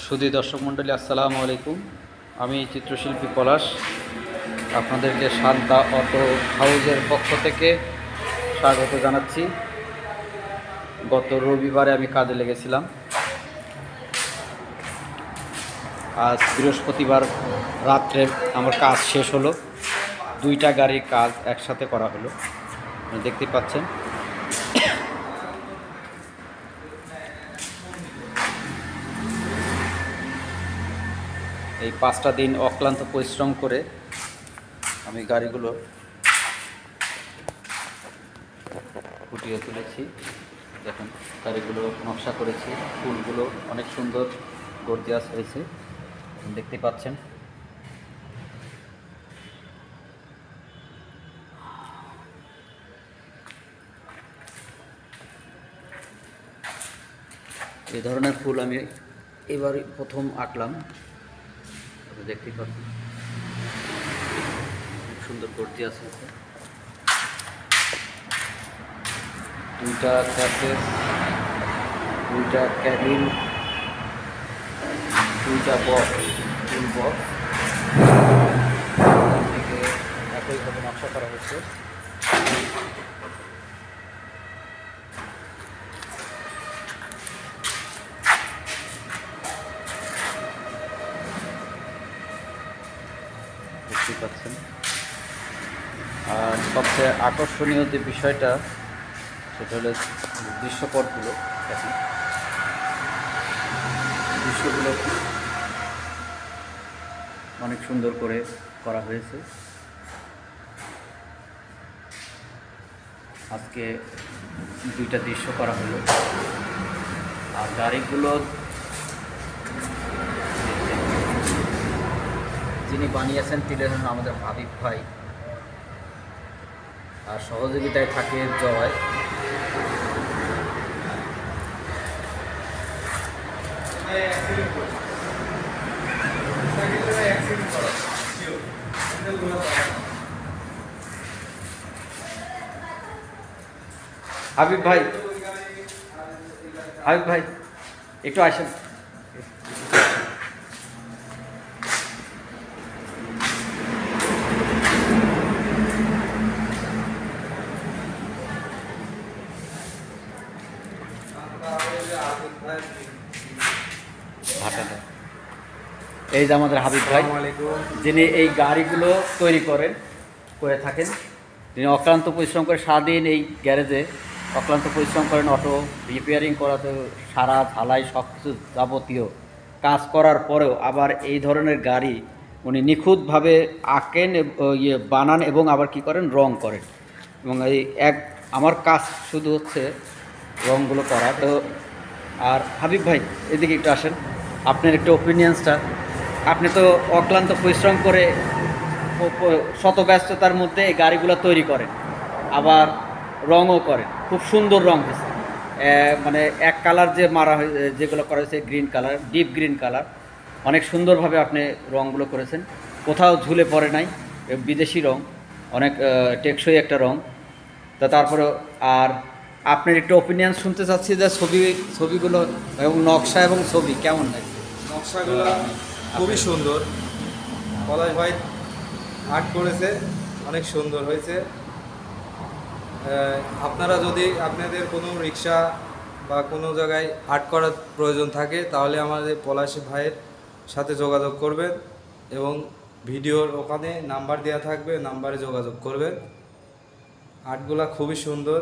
সুধী দর্শক মণ্ডলী, আসসালামু আলাইকুম। আমি চিত্রশিল্পী পলাশ আপনাদেরকে শান্তা অটো হাউজের পক্ষ থেকে স্বাগত জানাচ্ছি। গত রবিবারে আমি কাজে লেগেছিলাম। আজ বৃহস্পতিবার রাত্রে আমার কাজ শেষ হলো। 2টা গাড়ির কাজ একসাথে করা হলো, দেখতে পাচ্ছেন। এই 5টা দিন অক্লান্ত পরিশ্রম করে আমি গাড়িগুলো ফুটিয়ে তুলেছি। দেখুন, গাড়িগুলো নকশা করেছি, ফুলগুলো অনেক সুন্দর গর্জিয়াস হয়েছে, দেখতে পাচ্ছেন। এই ধরনের ফুল আমি এবারই প্রথম আঁকলাম, দেখতে পাচ্ছেন। খুব সুন্দর গর্জিয়াস হয়েছে। 2টা ক্যাফেস, 2টা ক্যাবিন, 2টা বক্স, ফুল বক্স থেকে একইভাবে নকশা করা হচ্ছে। দেখতে পাচ্ছেন। আর সবচেয়ে আকর্ষণীয় যে বিষয়টা, সেটা হলো দৃশ্যপটগুলো। দেখুন, দৃশ্যগুলো অনেক সুন্দর করে করা হয়েছে। আজকে 2টা দৃশ্য করা হলো। আর গাড়িগুলো যিনি বানিয়েছেন তিনি হলেন আমাদের হাবিব ভাই, আর সহযোগিতায় থাকে জয়। হাবিব ভাই, হাবিব ভাই একটু আসেন। এই যে আমাদের হাবিব ভাই, যিনি এই গাড়িগুলো তৈরি করে থাকেন। তিনি অক্লান্ত পরিশ্রম করে সারাদিন এই গ্যারেজে অক্লান্ত পরিশ্রম করেন। অটো রিপেয়ারিং করাতে সারা ঝালাই সব কিছু যাবতীয় কাজ করার পরেও আবার এই ধরনের গাড়ি উনি নিখুঁতভাবে আঁকেন, বানান এবং আবার কি করেন, রং করেন। এবং এই আমার কাজ শুধু হচ্ছে রঙগুলো করা। তো আর হাবিব ভাই, এদিকে একটু আসেন, আপনার একটু ওপিনিয়ন্সটা। আপনি তো অক্লান্ত পরিশ্রম করে শত ব্যস্ততার মধ্যে এই গাড়িগুলো তৈরি করেন, আবার রঙও করেন। খুব সুন্দর রং হয়েছে। মানে এক কালার যে মারা হয়ে যেগুলো করা হয়েছে, green colour, deep green colour, অনেক সুন্দরভাবে আপনি রঙগুলো করেছেন। কোথাও ঝুলে পড়ে নাই। বিদেশি রং, অনেক টেকসই একটা রং। তা তারপরে আর আপনার একটু ওপিনিয়ন শুনতে চাচ্ছি যে ছবিগুলো এবং নকশা এবং ছবি কেমন লাগছে? নকশাগুলো খুবই সুন্দর। পলাশ ভাই আর্ট করেছে, অনেক সুন্দর হয়েছে। আপনারা যদি আপনাদের কোনো রিক্সা বা কোনো জায়গায় আর্ট করার প্রয়োজন থাকে, তাহলে আমাদের পলাশ ভাইয়ের সাথে যোগাযোগ করবেন এবং ভিডিওর ওখানে নাম্বার দেওয়া থাকবে, নাম্বারে যোগাযোগ করবেন। আর্টগুলো খুবই সুন্দর।